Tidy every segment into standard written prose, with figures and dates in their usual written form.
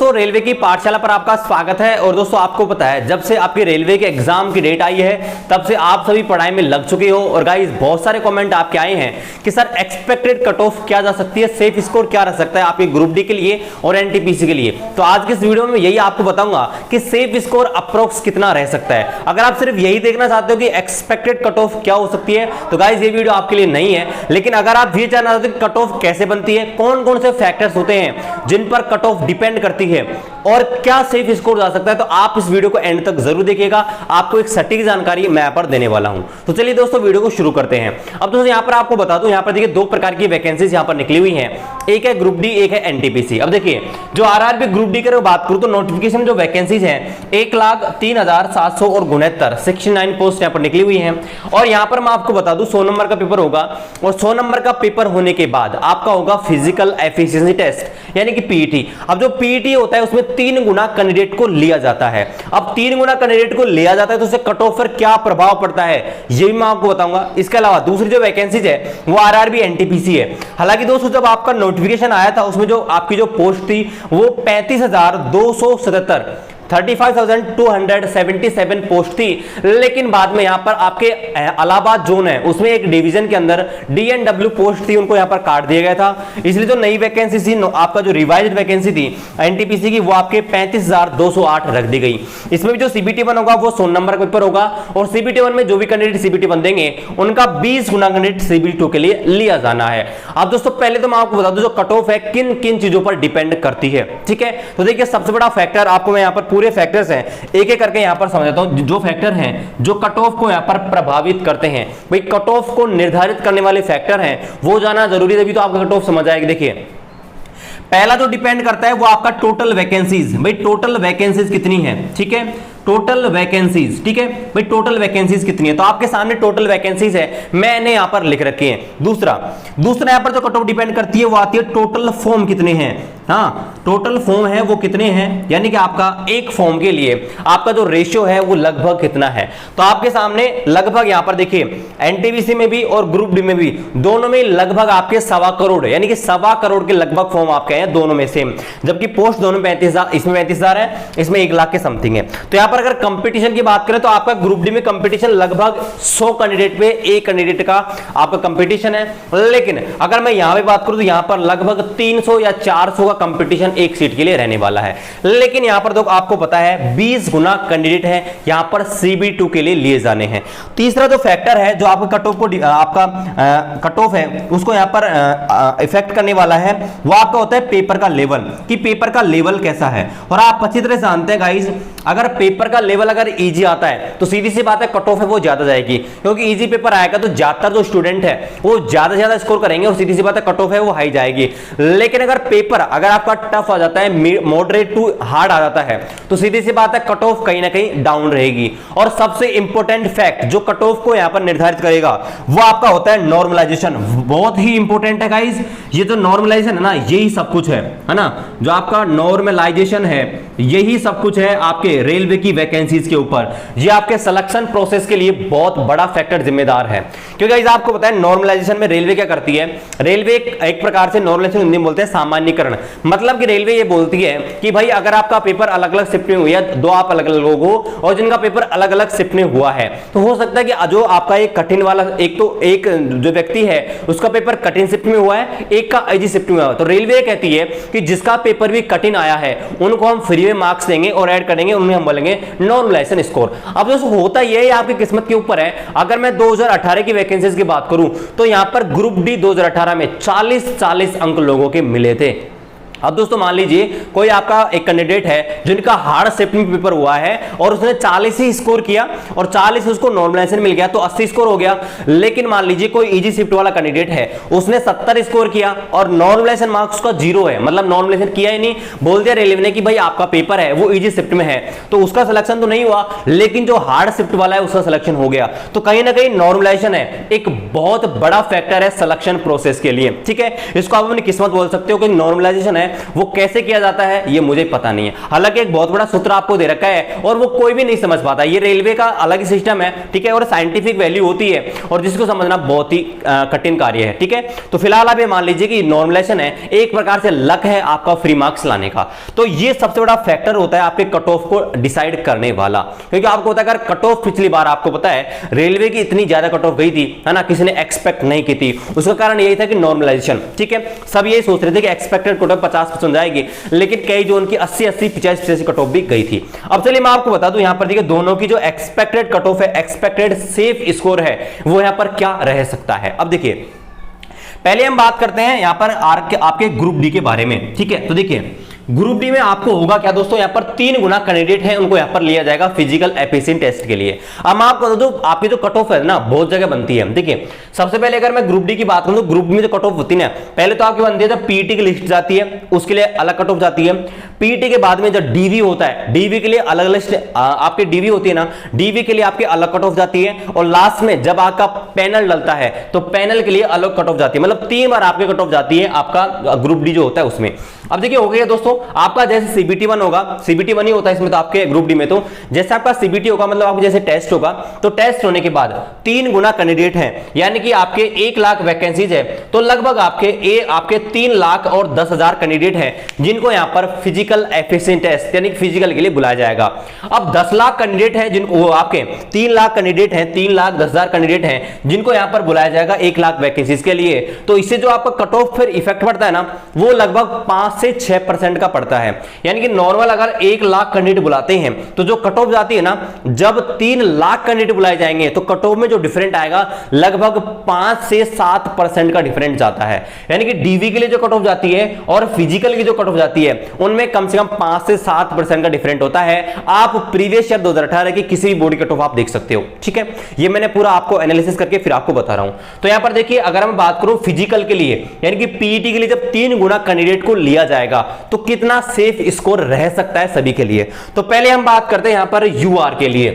दोस्तों रेलवे की पाठशाला पर आपका स्वागत है। और दोस्तों आपको पता है जब से आपके रेलवे के एग्जाम की डेट आई है तब से आप सभी पढ़ाई में लग चुके हो। और गाइस बहुत सारे कमेंट आपके आए हैं कि सर एक्सपेक्टेड कट ऑफ क्या जा सकती है, सेफ स्कोर क्या रह सकता है आपके ग्रुप डी के लिए और एनटीपीसी के लिए। तो आज के इस वीडियो में यही आपको बताऊंगा कि सेफ स्कोर अप्रोक्स कितना रह सकता है। अगर आप सिर्फ यही देखना चाहते हो कि एक्सपेक्टेड कट ऑफ क्या हो सकती है तो गाइस ये वीडियो आपके लिए नहीं है। लेकिन अगर आप ये जानना चाहते हो कट ऑफ कैसे बनती है, कौन कौन से फैक्टर्स होते हैं जिन पर कट ऑफ डिपेंड करती है और क्या सेफ स्कोर जा सकता है, तो आप इस वीडियो को एंड तक जरूर देखिएगा। आपको एक सटीक जानकारी मैं यहाँ पर देने वाला हूं। तो चलिए दोस्तों वीडियो को शुरू करते हैं। अब दोस्तों यहाँ पर आपको बता दूं, यहाँ पर देखिए दो प्रकार की वैकेंसीज यहाँ पर निकली हुई हैं, एक है ग्रुप डी, एक है एनटीपीसी। अब देखिए जो आरआरबी ग्रुप डी की बात करूं तो नोटिफिकेशन जो वैकेंसीज हैं 1,03,769 पोस्ट यहाँ पर निकली हुई हैं। और यहाँ पर मैं आपको बता दूं 100 नंबर का पेपर होगा और 100 नंबर का पेपर होने के बाद आपका होगा फिजिकल एफिशिएंसी टेस्ट यानी कि पीईटी। अब जो पीईटी होता है उसमें 3 गुना कैंडिडेट को लिया जाता है। अब 3 गुना कैंडिडेट को लिया जाता है तो उससे कट ऑफ पर क्या प्रभाव पड़ता है ये भी मैं आपको बताऊंगा। इसके अलावा दूसरी जो वैकेंसीज है वो आरआरबी एनटीपीसी है। हालांकि दोस्तों जब आपका नोटिफिकेशन आया था उसमें जो आपकी जो पोस्ट थी वो 35,277 35,277 पोस्ट थी। लेकिन बाद में यहां पर आपके इलाहाबाद जोन है उसमें एक डिवीजन के अंदर डीएनडब्ल्यू पोस्ट थी, उनको यहां पर काट दिया गया था। इसलिए जो नई वैकेंसी थी आपका जो रिवाइज्ड वैकेंसी थी एनटीपीसी की वो आपके 35,208 रख दी गई। इसमें भी जो सीबीटी 1 होगा वो 100 नंबर का पेपर होगा और सीबीटी 1 में जो भी कैंडिडेट सीबीटी 1 देंगे उनका 20 गुना कैंडिडेट सीबीटी 2 के लिए लिया जाना है। अब दोस्तों पहले तो मैं आपको बता दूं जो कट ऑफ है किन किन चीजों पर डिपेंड करती है, ठीक है। तो देखिए सबसे बड़ा फैक्टर आपको मैं यहां पर पूरे फैक्टर्स हैं एक एक करके यहां पर समझाता हूं। जो फैक्टर हैं जो कट ऑफ को यहां पर प्रभावित करते हैं, भाई कट ऑफ को निर्धारित करने वाले फैक्टर हैं वो जाना जरूरी है, तभी तो आपका कट ऑफ समझ आएगा। देखिए पहला जो डिपेंड करता है वो आपका टोटल वैकेंसीज, भाई टोटल वैकेंसीज कितनी है, ठीक है, टोटल वैकेंसीज, ठीक है भाई टोटल वैकेंसीज कितनी है। तो आपके सामने टोटल वैकेंसीज है, मैंने यहां पर लिख रखी है। दूसरा यहां पर जो कट ऑफ डिपेंड करती है वो आती है टोटल फॉर्म कितने हैं। हाँ टोटल फॉर्म है वो कितने हैं, यानी कि आपका एक फॉर्म के लिए आपका जो रेशियो है वो लगभग कितना है। तो आपके सामने लगभग यहां पर देखिए एनटीपीसी में भी और ग्रुप डी में भी दोनों में लगभग आपके 1.25 करोड़ यानी कि 1.25 करोड़ के लगभग फॉर्म आपके हैं दोनों में सेम, जबकि पोस्ट दोनों 35,000, इसमें 35,000 है, इसमें 1 लाख के समथिंग है। तो यहां पर अगर कंपटीशन की बात करें तो आपका ग्रुप डी में कंपटीशन लगभग 100 कैंडिडेट पे एक कैंडिडेट का आपका कंपटीशन है। लेकिन अगर मैं यहां पे बात करूं तो यहां पर लगभग 300 या 400 का कंपटीशन एक सीट के लिए रहने वाला है। लेकिन यहां पर तो आपको पता है 20 गुना कैंडिडेट है यहां पर सीबी2 के लिए लिए जाने हैं। तीसरा जो फैक्टर है जो आपका कट ऑफ को आपका कट ऑफ है उसको यहां पर इफेक्ट करने वाला है वो आपका होता है पेपर का लेवल, कि पेपर का लेवल कैसा है। और आप अच्छी तरह जानते हैं गाइस अगर पेपर का लेवल अगर इजी आता है तो सीधी सी बात है कट ऑफ है वो ज्यादा जाएगी, क्योंकि इजी पेपर आएगा तो ज्यादातर जो स्टूडेंट है वो ज्यादा से ज्यादा स्कोर करेंगे और सीधी सी बात है कट ऑफ है वो हाई जाएगी। लेकिन अगर पेपर अगर आपका टफ आ जाता है, मॉडरेट टू हार्ड आ जाता है तो सीधी सी बात है कट ऑफ कहीं ना कहीं डाउन रहेगी। और सबसे इंपॉर्टेंट फैक्ट जो कट ऑफ को यहां पर निर्धारित करेगा वो आपका होता है नॉर्मलाइजेशन। बहुत ही इंपॉर्टेंट है गाइस, ये जो नॉर्मलाइजेशन है ना यही सब कुछ है ना, जो आपका नॉर्मलाइजेशन है यही सब कुछ है आपके रेलवे की वैकेंसीज के ऊपर। ये आपके सिलेक्शन प्रोसेस के लिए बहुत बड़ा फैक्टर जिम्मेदार है, क्योंकि गाइस आपको पता है नॉर्मलाइजेशन में रेलवे क्या करती है, रेलवे एक प्रकार से नॉर्मलाइजेशन हिंदी में बोलते हैं सामान्यीकरण। मतलब कि रेलवे ये बोलती है कि भाई अगर आपका पेपर अलग अलग शिफ्ट में हुआ, दो आप अलग अलग लोग हो और जिनका पेपर अलग अलग शिफ्ट में हुआ है तो हो सकता है कि जो आपका एक कठिन वाला एक जो व्यक्ति है उसका पेपर कठिन शिफ्ट में हुआ है, एक का इजी शिफ्ट में हुआ है, तो रेलवे कहती है कि जिसका पेपर भी कठिन आया है उनको हम फ्री में मार्क्स देंगे और ऐड करेंगे, उन्हें हम बोलेंगे नॉर्मलाइजेशन स्कोर। अब दोस्तों होता यह है आपकी किस्मत के ऊपर है। अगर मैं 2018 की वैकेंसीज की बात करूं तो यहां पर ग्रुप डी 2018 में 40 अंक लोगों के मिले थे। अब दोस्तों मान लीजिए कोई आपका एक कैंडिडेट है जिनका हार्ड शिफ्ट में पेपर हुआ है और उसने 40 ही स्कोर किया और 40 उसको नॉर्मलाइजेशन मिल गया तो 80 स्कोर हो गया। लेकिन मान लीजिए कोई इजी शिफ्ट वाला कैंडिडेट है उसने 70 स्कोर किया और नॉर्मलाइजेशन मार्क्स का 0 है, मतलब नॉर्मलाइजेशन किया ही नहीं, बोल दिया रेलवे ने कि भाई आपका पेपर है वो इजी शिफ्ट में है तो उसका सिलेक्शन तो नहीं हुआ, लेकिन जो हार्ड शिफ्ट वाला है उसका सिलेक्शन हो गया। तो कहीं ना कहीं नॉर्मलाइजेशन है एक बहुत बड़ा फैक्टर है सिलेक्शन प्रोसेस के लिए, ठीक है। इसको आप अपनी किस्मत बोल सकते हो कि नॉर्मलाइजेशन है वो कैसे किया जाता है ये मुझे पता नहीं है। हालांकि एक बहुत बड़ा सूत्र आपको दे रखा है और वो कोई भी नहीं समझ पाता। ये रेलवे का अलग सिस्टम है, ठीक है, और साइंटिफिक वैल्यू होती है और जिसको समझना बहुत ही कठिन कार्य है, ठीक है। तो फिलहाल आप ये मान लीजिए कि नॉर्मलाइजेशन है, एक प्रकार से लक है आपका फ्री मार्क्स लाने का। तो ये सबसे बड़ा फैक्टर होता है आपके कट ऑफ को डिसाइड करने वाला, क्योंकि आपको होता है अगर कट ऑफ पिछली बार आपको पता है रेलवे की इतनी ज्यादा कट ऑफ गई थी, है ना, किसी ने एक्सपेक्ट नहीं की थी। उसका कारण यही था कि नॉर्मलाइजेशन, ठीक है, सब ये सोच रहे थे कि एक्सपेक्टेड कट ऑफ 50% जाएगी, लेकिन कई जोन की 80-80, 85-85 कट ऑफ भी गई थी। अब चलिए मैं आपको बता दूं यहां पर देखिए दोनों की जो एक्सपेक्टेड कट ऑफ है, एक्सपेक्टेड सेफ स्कोर है, वो यहां पर क्या रह सकता है। अब देखिए पहले हम बात करते हैं यहां पर आपके ग्रुप डी के बारे में, ठीक है। तो देखिए ग्रुप डी में आपको होगा क्या दोस्तों, यहां पर 3 गुना कैंडिडेट हैं, उनको यहां पर लिया जाएगा फिजिकल एफिशिएंसी टेस्ट के लिए। अब मैं आपको बता दूं आपकी जो कट ऑफ है ना बहुत जगह बनती है। देखिए सबसे पहले अगर मैं ग्रुप डी की बात करूं तो ग्रुप में जो कट ऑफ होती है ना, पहले तो आपकी बनती है जब पीटी की लिस्ट जाती है उसके लिए अलग कट ऑफ जाती है। पीटी के बाद में जब डीवी होता है, डीवी के लिए अलग लिस्ट आपके डीवी होती है ना, डीवी के लिए आपकी अलग कट ऑफ जाती है, और लास्ट में जब आपका पैनल डलता है तो पैनल के लिए अलग कट ऑफ जाती है। मतलब 3 बार आपकी कट ऑफ जाती है आपका ग्रुप डी जो होता है उसमें। अब देखिए हो गया दोस्तों आपका जैसे सीबीटी 1 होगा, सीबीटी 1 ही होता है इसमें तो आपके ग्रुप डी में, तो जैसे आपका सीबीटी होगा मतलब आपको जैसे टेस्ट होगा, तो टेस्ट होने के बाद 3 गुना कैंडिडेट हैं, यानी कि आपके 1 लाख वैकेंसीज है, तो लगभग आपके 3 लाख और 10,000 कैंडिडेट हैं जिनको यहां पर फिजिकल एफिशिएंसी टेस्ट यानी फिजिकल के लिए बुलाया जाएगा। अब 10 लाख कैंडिडेट हैं जिनको आपके 3 लाख कैंडिडेट हैं, 3,10,000 कैंडिडेट हैं जिनको यहां पर बुलाया जाएगा 1 लाख वैकेंसीज के लिए। तो इससे जो आपका कट ऑफ फिर इफेक्ट पड़ता है ना वो लगभग 5 से 6% का पड़ता है। यानी कि नॉर्मल अगर 1 लाख कैंडिडेट बुलाते हैं तो जो कट ऑफ जाती है ना, जब 3 लाख कैंडिडेट बुलाए जाएंगे तो कट ऑफ में जो डिफरेंट आएगा लगभग 5 से 7% का डिफरेंट जाता है। यानी कि डीवी के लिए जो कट ऑफ जाती है और फिजिकल की जो कट ऑफ जाती है उनमें कम से कम 5 से 7% का डिफरेंट होता है। आप प्रीवियस ईयर 2018 की किसी भी बोर्ड की कट ऑफ आप देख सकते हो, ठीक है। ये मैंने पूरा आपको एनालिसिस करके फिर आपको बता रहा हूं। तो यहां पर देखिए अगर मैं बात करूं फिजिकल के लिए यानी कि पीईटी के लिए जब 3 गुना कैंडिडेट को लिया जाएगा तो कितना सेफ स्कोर रह सकता है सभी के लिए। तो पहले हम बात करते हैं यहां पर यूआर के लिए।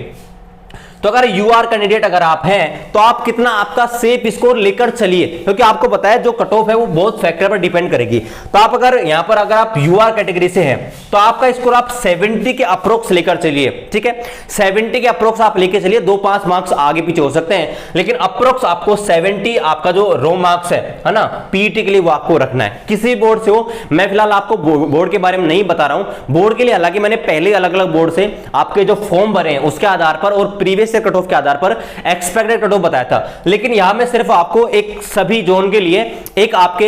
तो अगर यूआर कैंडिडेट अगर आप हैं तो आप कितना आपका सेफ स्कोर लेकर चलिए, क्योंकि आपको पता है जो कट ऑफ है वो बहुत फैक्टर पर डिपेंड करेगी। तो आप अगर यहां पर अगर आप यूआर कैटेगरी से हैं तो आपका स्कोर आप 70 के अप्रोक्स लेकर चलिए, ठीक है। 70 के अप्रोक्स आप लेकर चलिए, 2-5 मार्क्स आगे पीछे हो सकते हैं, लेकिन अप्रोक्स आपको 70 आपका जो रो मार्क्स है ना पीईटी के लिए वो आपको रखना है, किसी बोर्ड से हो। मैं फिलहाल आपको बोर्ड के बारे में नहीं बता रहा हूं। बोर्ड के लिए हालांकि मैंने पहले अलग अलग बोर्ड से आपके जो फॉर्म भरे हैं उसके आधार पर और प्रीवियस कट ऑफ के आधार पर एक्सपेक्टेड कट ऑफ बताया था, लेकिन यहां में सिर्फ आपको एक सभी जोन के लिए एक आपके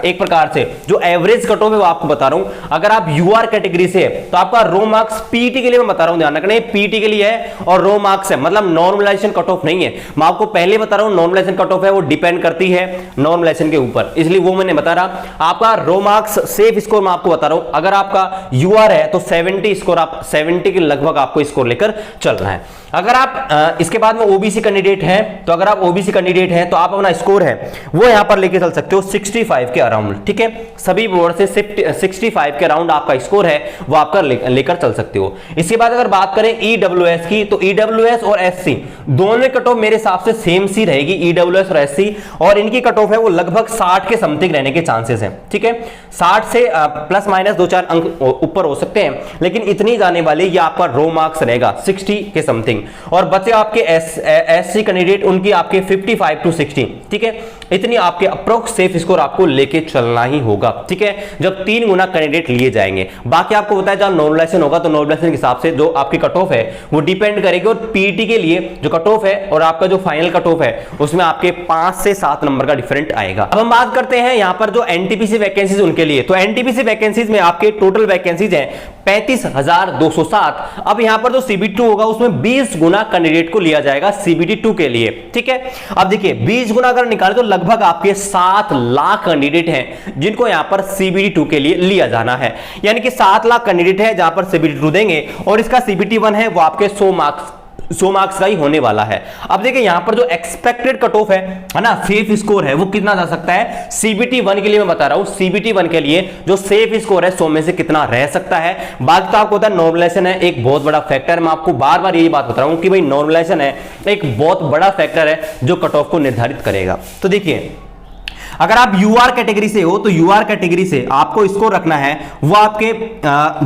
एक प्रकार से जो एवरेज कट ऑफ है वो आपको बता रहा हूं। अगर आप यूआर कैटेगरी से है तो आपका रो मार्क्स पीटी के लिए मैं बता रहा हूं, ध्यान रखना पीटी के लिए है और रो मार्क्स है, मतलब नॉर्मलाइजेशन कट ऑफ नहीं है। मैं आपको पहले बता रहा हूं नॉर्मलाइजेशन कट ऑफ है वो डिपेंड करती है नॉर्मलाइजेशन के ऊपर, इसलिए वो मैंने बता रहा। आपका रो मार्क्स सेफ स्कोर मैं आपको बता रहा हूं, अगर आपका यूआर है तो 70 स्कोर आप 70 के लगभग आपको स्कोर लेकर चलना है। अगर आप इसके बाद में ओबीसी कैंडिडेट हैं तो अगर आप ओबीसी कैंडिडेट हैं तो आप अपना स्कोर है वो यहां पर लेके चल सकते हो 65 के अराउंड, ठीक है। सभी बोर्ड से 65 के अराउंड आपका स्कोर है वो आपका लेकर चल सकते हो। इसके बाद अगर बात करें ईडब्ल्यूएस की तो ईडब्ल्यूएस और एससी दोनों कट ऑफ मेरे हिसाब से सेम सी रहेगी, ईडब्ल्यूएस और एससी, और इनकी कट ऑफ है वो लगभग 60 के समथिंग रहने के चांसेस हैं, ठीक है। 60 से प्लस माइनस 2-4 अंक ऊपर हो सकते हैं, लेकिन इतनी जाने वाले ये आपका रो मार्क्स रहेगा 60 के समथिंग। और बचे आपके एससी कैंडिडेट उनकी आपके 55 to 60, ठीक है। इतनी आपके अप्रोक्स सेफ स्कोर आपको लेके चलना ही होगा, ठीक है, जब 3 गुना कैंडिडेट लिए जाएंगे। बाकी आपको बताया जब नॉर्मलाइजेशन होगा तो नॉर्मलाइजेशन के हिसाब से जो आपकी कट ऑफ है वो डिपेंड करेगी, और पीटी के लिए जो कट ऑफ है और आपका जो फाइनल कट ऑफ है उसमें आपके 5 से 7 नंबर का डिफरेंट आएगा। अब हम बात करते हैं यहां पर जो एनटीपीसी वैकेंसीज उनके लिए। तो एनटीपीसी वैकेंसीज में आपके टोटल वैकेंसीज हैं 35,207। अब यहां पर जो सीबीटी होगा उसमें 20 गुना कैंडिडेट को लिया जाएगा सीबीटी 2 के लिए, ठीक है। अब देखिए 20 गुना अगर निकाले तो लगभग आपके 7 लाख कैंडिडेट हैं जिनको यहां पर सीबीटी 2 के लिए लिया जाना है। यानी कि 7 लाख कैंडिडेट है जहां पर सीबीटी 2 देंगे, और इसका सीबीटी 1 है वो आपके 100 मार्क्स का ही होने वाला है। अब देखिए यहां पर जो एक्सपेक्टेड कट ऑफ है ना, सेफ स्कोर है वो कितना जा सकता है। सीबीटी 1 के लिए मैं बता रहा हूं, सीबीटी 1 के लिए जो सेफ स्कोर है 100 में से कितना रह सकता है। बाकी तो आपको पता है नॉर्मलाइजेशन है एक बहुत बड़ा फैक्टर। मैं आपको बार बार यही बात बता रहा हूं कि भाई नॉर्मलाइजेशन है एक बहुत बड़ा फैक्टर है जो कट ऑफ को निर्धारित करेगा। तो देखिए अगर आप यूआर कैटेगरी से हो तो यूआर कैटेगरी से आपको स्कोर रखना है वो आपके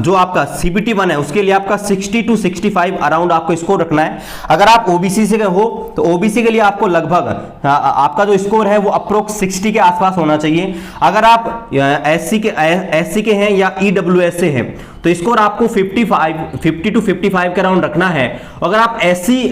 जो आपका सीबीटी 1 है उसके लिए आपका 60 to 65 अराउंड आपको स्कोर रखना है। अगर आप ओबीसी से हो तो ओबीसी के लिए आपको लगभग आपका जो स्कोर है वो अप्रोक्स 60 के आसपास होना चाहिए। अगर आप एससी के हैं या ईडब्ल्यूएस से हैं तो स्कोर आपको 50 to 55 के अराउंड रखना है। अगर आप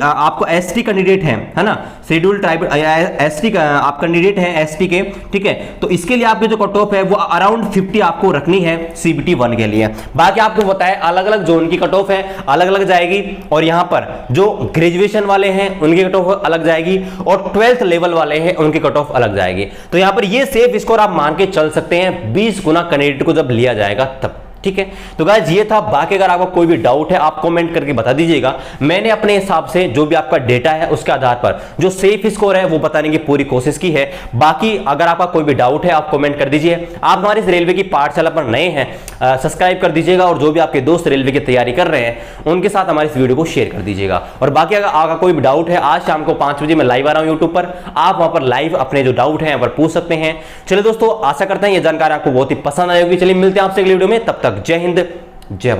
आपको एसटी कैंडिडेट हैं, है ना, शेड्यूल ट्राइब एसटी का आप कैंडिडेट हैं एसटी के, ठीक है, तो इसके लिए आपकी जो कट ऑफ है वो अराउंड 50 आपको रखनी है सीबीटी 1 के लिए। बाकी आपको बताया अलग अलग जोन की कट ऑफ है अलग अलग जाएगी, और यहां पर जो ग्रेजुएशन वाले हैं उनकी कट ऑफ अलग जाएगी और 12th लेवल वाले हैं उनकी कट ऑफ अलग जाएगी। तो यहां पर ये सेफ स्कोर आप मान के चल सकते हैं 20 गुना कैंडिडेट को जब लिया जाएगा तब, ठीक है। तो गाइस ये था। बाकी अगर आपको कोई भी डाउट है आप कमेंट करके बता दीजिएगा। मैंने अपने हिसाब से जो भी आपका डेटा है उसके आधार पर जो सेफ स्कोर है वो बताने की पूरी कोशिश की है। बाकी अगर आपका कोई भी डाउट है आप कमेंट कर दीजिए। आप हमारे इस रेलवे की पाठशाला पर नए हैं सब्सक्राइब कर दीजिएगा, और जो भी आपके दोस्त रेलवे की तैयारी कर रहे हैं उनके साथ हमारे इस वीडियो को शेयर कर दीजिएगा। और बाकी अगर आपका कोई भी डाउट है आज शाम को 5 बजे मैं लाइव आ रहा हूं यूट्यूब पर, आप वहां पर लाइव अपने जो डाउट है पर पूछ सकते हैं। चलिए दोस्तों, आशा करते हैं ये जानकारी आपको बहुत ही पसंद आई होगी। चलिए मिलते हैं आपसे अगली वीडियो में, तब तक जय हिंद जय भारत।